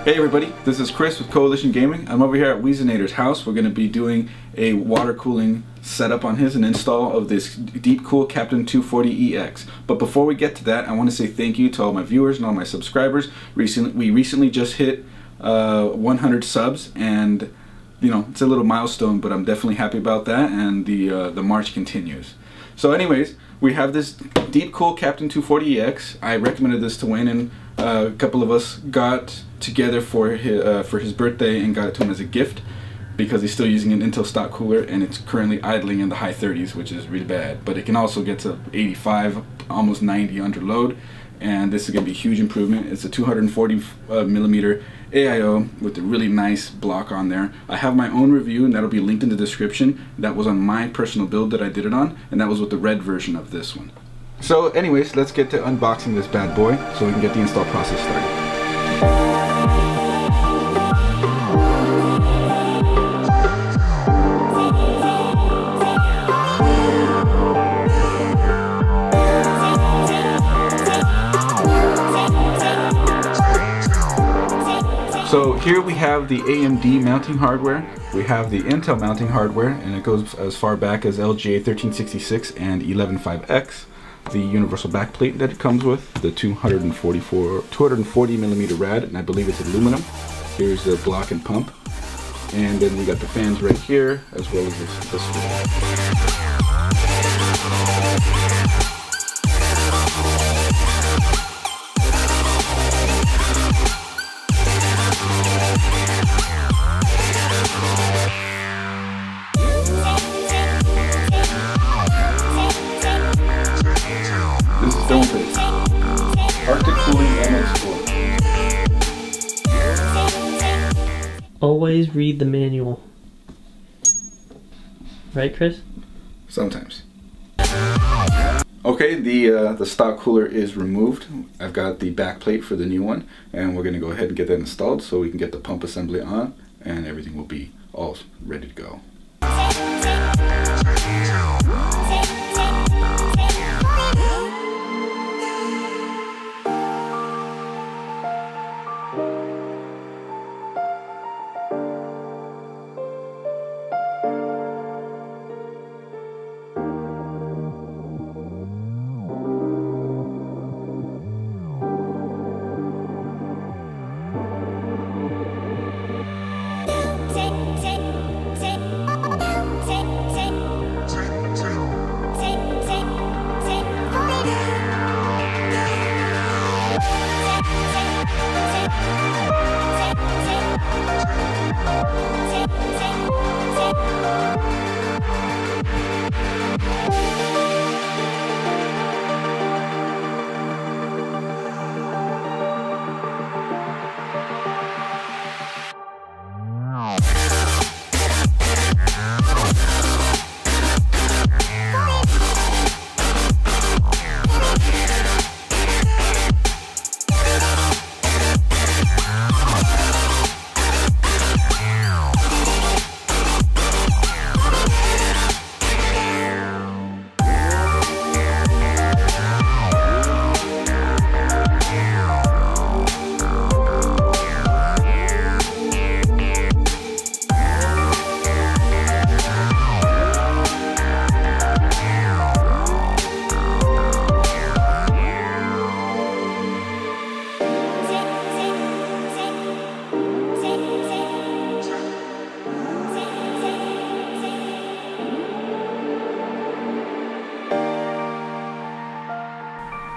Hey everybody, this is Chris with Coalition Gaming. I'm over here at Weezinator's house. We're going to be doing a water cooling setup on his and install of this Deepcool Captain 240EX. But before we get to that, I want to say thank you to all my viewers and all my subscribers. We recently just hit 100 subs, and you know, it's a little milestone, but I'm definitely happy about that, and the march continues. So anyways, we have this Deepcool Captain 240EX. I recommended this to Wayne, and a couple of us got together for his birthday and got it to him as a gift because he's still using an Intel stock cooler and it's currently idling in the high 30s, which is really bad. But it can also get to 85, almost 90 under load, and this is going to be a huge improvement. It's a 240 millimeter AIO with a really nice block on there. I have my own review and that'll be linked in the description. That was on my personal build that I did it on, and that was with the red version of this one. So anyways, let's get to unboxing this bad boy so we can get the install process started. So here we have the AMD mounting hardware, we have the Intel mounting hardware, and it goes as far back as LGA 1366 and 115X. The universal backplate that it comes with, the 240 millimeter rad, and I believe it's aluminum. Here's the block and pump, and then we got the fans right here, as well as this wall. This is Film Base, Arctic Cooling MX4. Always read the manual. Right, Chris? Sometimes. Okay, the stock cooler is removed. I've got the back plate for the new one, and we're going to go ahead and get that installed so we can get the pump assembly on, and everything will be all ready to go.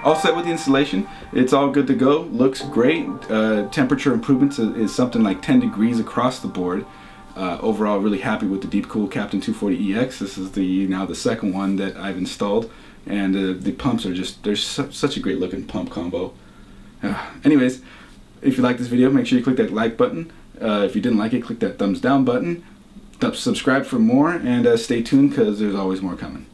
All set with the installation. It's all good to go. Looks great. Temperature improvements is something like 10 degrees across the board. Overall, really happy with the Deepcool Captain 240EX. This is now the second one that I've installed, and the pumps are just, there's such a great looking pump combo. Anyways, if you like this video, make sure you click that like button. If you didn't like it, click that thumbs down button. Subscribe for more, and stay tuned because there's always more coming.